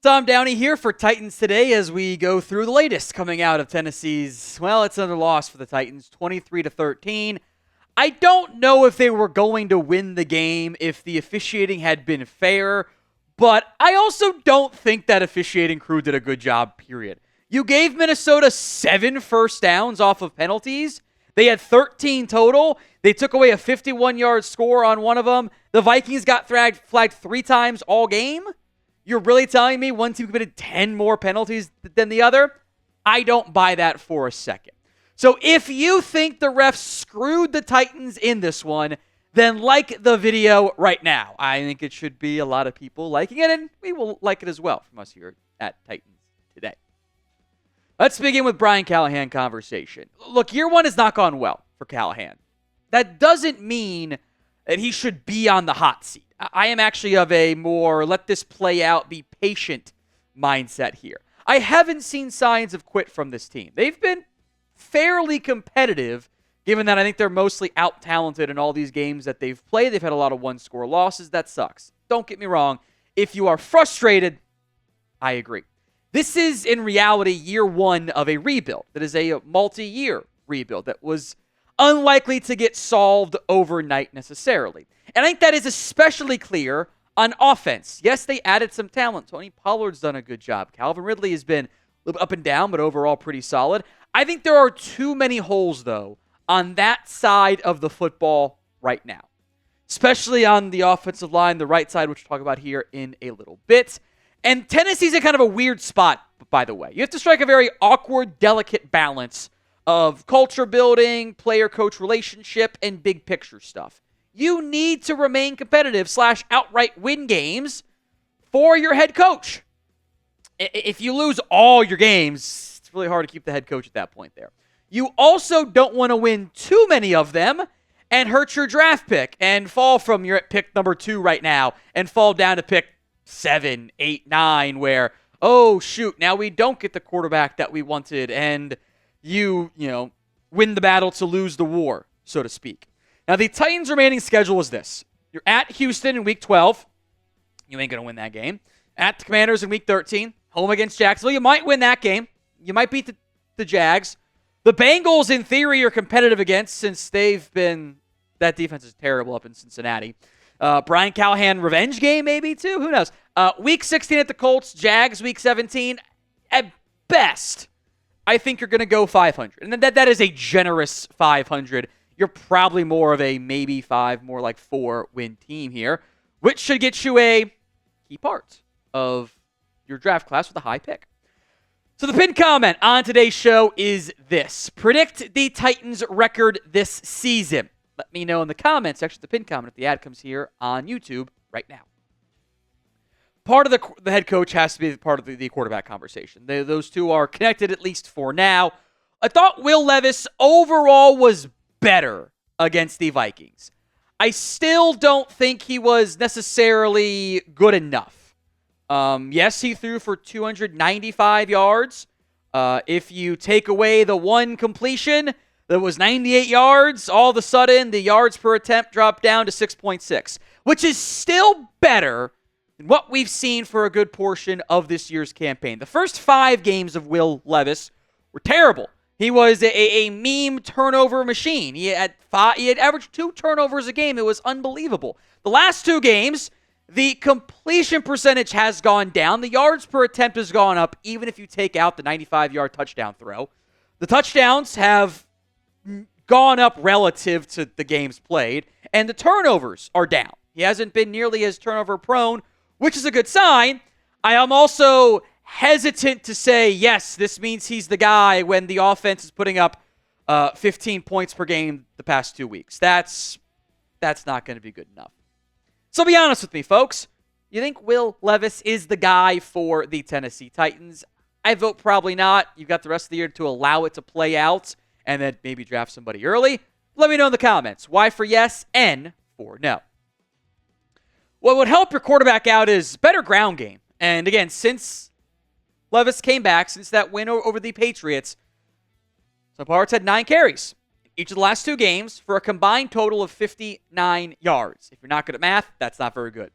Tom Downey here for Titans Today as we go through the latest coming out of Tennessee's, well, it's another loss for the Titans, 23-13. I don't know if they were going to win the game if the officiating had been fair, but I also don't think that officiating crew did a good job, period. You gave Minnesota 7 first downs off of penalties. They had 13 total. They took away a 51-yard score on one of them. The Vikings got flagged 3 times all game. You're really telling me one team committed 10 more penalties than the other? I don't buy that for a second. So if you think the refs screwed the Titans in this one, then like the video right now. I think it should be a lot of people liking it, and we will like it as well from us here at Titans Today. Let's begin with Brian Callahan conversation. Look, year 1 has not gone well for Callahan. That doesn't mean that he should be on the hot seat. I am actually of a more let this play out, be patient mindset here. I haven't seen signs of quit from this team. They've been fairly competitive, given that I think they're mostly out-talented in all these games that they've played. They've had a lot of one-score losses. That sucks. Don't get me wrong. If you are frustrated, I agree. This is, in reality, year 1 of a rebuild. That is a multi-year rebuild that was unlikely to get solved overnight necessarily. And I think that is especially clear on offense. Yes, they added some talent. Tony Pollard's done a good job. Calvin Ridley has been a little bit up and down, but overall pretty solid. I think there are too many holes, though, on that side of the football right now, especially on the offensive line, the right side, which we'll talk about here in a little bit. And Tennessee's in kind of a weird spot, by the way. You have to strike a very awkward, delicate balance of culture building, player-coach relationship, and big picture stuff. You need to remain competitive / outright win games for your head coach. If you lose all your games, it's really hard to keep the head coach at that point there. You also don't want to win too many of them and hurt your draft pick and fall from, you're at pick number 2 right now, and fall down to pick 7, 8, 9, where, oh, shoot, now we don't get the quarterback that we wanted, and you win the battle to lose the war, so to speak. Now, the Titans' remaining schedule is this. You're at Houston in Week 12. You ain't going to win that game. At the Commanders in Week 13. Home against Jacksonville. You might win that game. You might beat the Jags. The Bengals, in theory, are competitive against since they've been... That defense is terrible up in Cincinnati. Brian Callahan revenge game maybe, too? Who knows? Week 16 at the Colts. Jags Week 17. At best, I think you're going to go 500. And that is a generous 500. You're probably more of a maybe 5, more like 4-win team here, which should get you a key part of your draft class with a high pick. So the pinned comment on today's show is this. Predict the Titans' record this season. Let me know in the comments section, the pinned comment, if the ad comes here on YouTube right now. Part of the head coach has to be part of the quarterback conversation. Those two are connected, at least for now. I thought Will Levis overall was better against the Vikings. I still don't think he was necessarily good enough. Yes, he threw for 295 yards. If you take away the one completion that was 98 yards, all of a sudden the yards per attempt dropped down to 6.6, which is still better than what we've seen for a good portion of this year's campaign. The first 5 games of Will Levis were terrible. He was a meme turnover machine. He had averaged 2 turnovers a game. It was unbelievable. The last 2 games, the completion percentage has gone down. The yards per attempt has gone up, even if you take out the 95-yard touchdown throw. The touchdowns have gone up relative to the games played, and the turnovers are down. He hasn't been nearly as turnover prone, which is a good sign. I am also hesitant to say, yes, this means he's the guy when the offense is putting up 15 points per game the past 2 weeks. That's not going to be good enough. So be honest with me, folks. You think Will Levis is the guy for the Tennessee Titans? I vote probably not. You've got the rest of the year to allow it to play out and then maybe draft somebody early. Let me know in the comments. Y for yes, N for no. What would help your quarterback out is better ground game. And again, since Levis came back, since that win over the Patriots, so Pirates had 9 carries in each of the last 2 games for a combined total of 59 yards. If you're not good at math, that's not very good.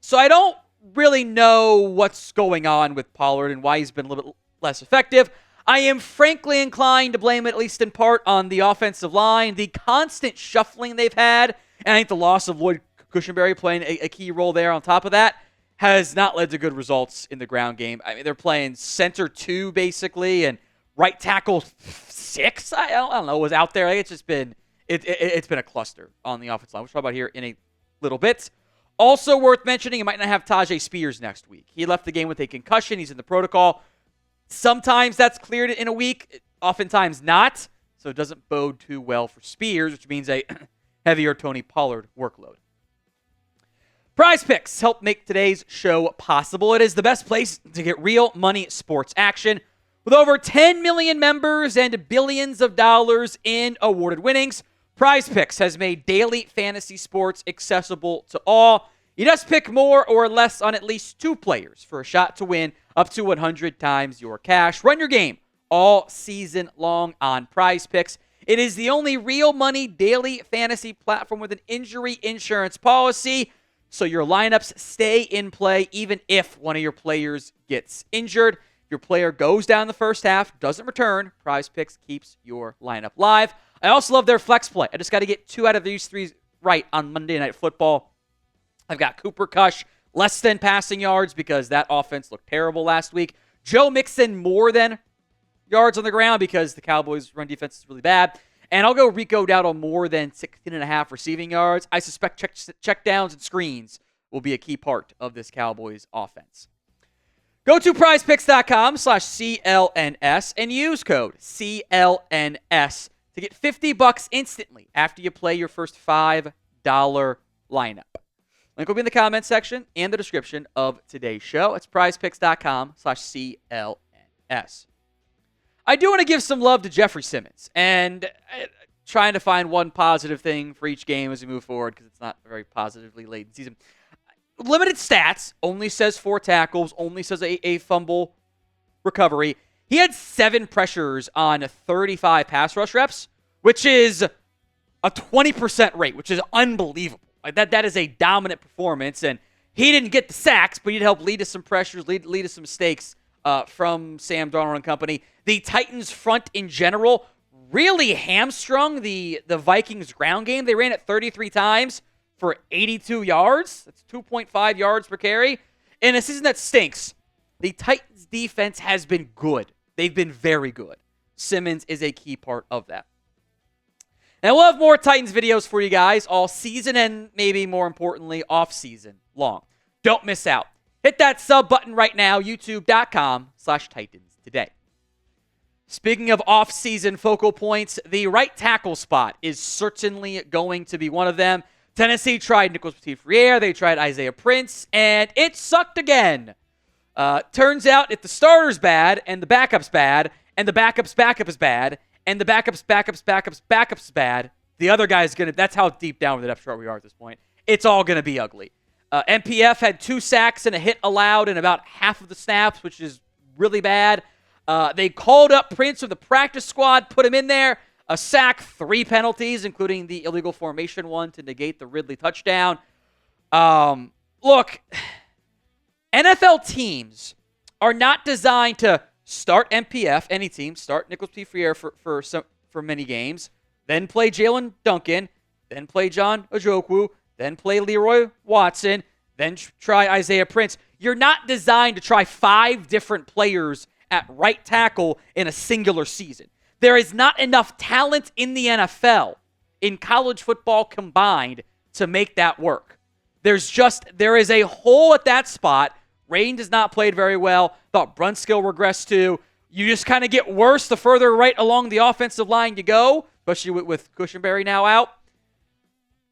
So I don't really know what's going on with Pollard and why he's been a little bit less effective. I am frankly inclined to blame it, at least in part, on the offensive line. The constant shuffling they've had, and I think the loss of Lloyd Cushenberry playing a key role there on top of that, has not led to good results in the ground game. I mean, they're playing center 2, basically, and right tackle 6, I don't know, was out there. It's just been it's been a cluster on the offensive line. We'll talk about here in a little bit. Also worth mentioning, you might not have Tajay Spears next week. He left the game with a concussion. He's in the protocol. Sometimes that's cleared in a week, oftentimes not. So it doesn't bode too well for Spears, which means a heavier Tony Pollard workload. Prize Picks help make today's show possible. It is the best place to get real money sports action. With over 10 million members and billions of dollars in awarded winnings, Prize Picks has made daily fantasy sports accessible to all. You just pick more or less on at least 2 players for a shot to win up to 100 times your cash. Run your game all season long on Prize Picks. It is the only real money daily fantasy platform with an injury insurance policy, so your lineups stay in play even if one of your players gets injured. If your player goes down the first half, doesn't return, Prize Picks keeps your lineup live. I also love their flex play. I just got to get 2 out of these 3 right on Monday Night Football. I've got Cooper Kush, less than passing yards because that offense looked terrible last week. Joe Mixon, more than yards on the ground because the Cowboys' run defense is really bad. And I'll go Rico Dowdle more than 16.5 receiving yards. I suspect check downs and screens will be a key part of this Cowboys offense. Go to prizepicks.com/CLNS and use code CLNS to get $50 instantly after you play your first $5 lineup. Link will be in the comments section and the description of today's show. It's prizepicks.com/CLNS. I do want to give some love to Jeffrey Simmons and trying to find one positive thing for each game as we move forward because it's not a very positively laden season. Limited stats, only says 4 tackles, only says a fumble recovery. He had 7 pressures on 35 pass rush reps, which is a 20% rate, which is unbelievable. Like that is a dominant performance, and he didn't get the sacks, but he'd help lead to some pressures, lead to some mistakes from Sam Darnold and company. The Titans front in general really hamstrung the Vikings ground game. They ran it 33 times for 82 yards. That's 2.5 yards per carry. In a season that stinks, the Titans defense has been good. They've been very good. Simmons is a key part of that. And we'll have more Titans videos for you guys all season and maybe more importantly, off season long. Don't miss out. Hit that sub button right now, youtube.com/Titans today. Speaking of off-season focal points, the right tackle spot is certainly going to be one of them. Tennessee tried Nicholas Petit-Frere, they tried Isaiah Prince, and it sucked again. Turns out if the starter's bad, and the backup's bad, and the backup's backup is bad, and the backup's backup's bad, the other guy's going to, that's how deep down with the depth chart we are at this point. It's all going to be ugly. MPF had 2 sacks and a hit allowed in about half of the snaps, which is really bad. They called up Prince from the practice squad, put him in there. A sack, 3 penalties, including the illegal formation one to negate the Ridley touchdown. Look, NFL teams are not designed to start MPF, any team, start Nicholas Petit-Frere for many games, then play Jalen Duncan, then play John Ojokwu, then play Leroy Watson, then try Isaiah Prince. You're not designed to try 5 different players at right tackle in a singular season. There is not enough talent in the NFL, in college football combined, to make that work. There is a hole at that spot. Rain has not played very well. Thought Brunskill regressed too. You just kind of get worse the further right along the offensive line you go, especially with Cushenberry now out.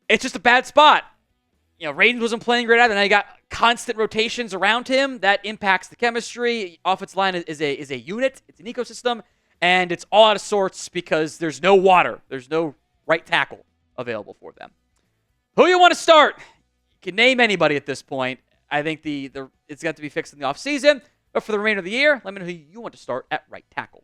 It's just a bad spot. You know, Raiden wasn't playing great either. Now you got constant rotations around him. That impacts the chemistry. Offensive line is a unit. It's an ecosystem. And it's all out of sorts because there's no water. There's no right tackle available for them. Who you want to start? You can name anybody at this point. I think it's got to be fixed in the offseason. But for the remainder of the year, let me know who you want to start at right tackle.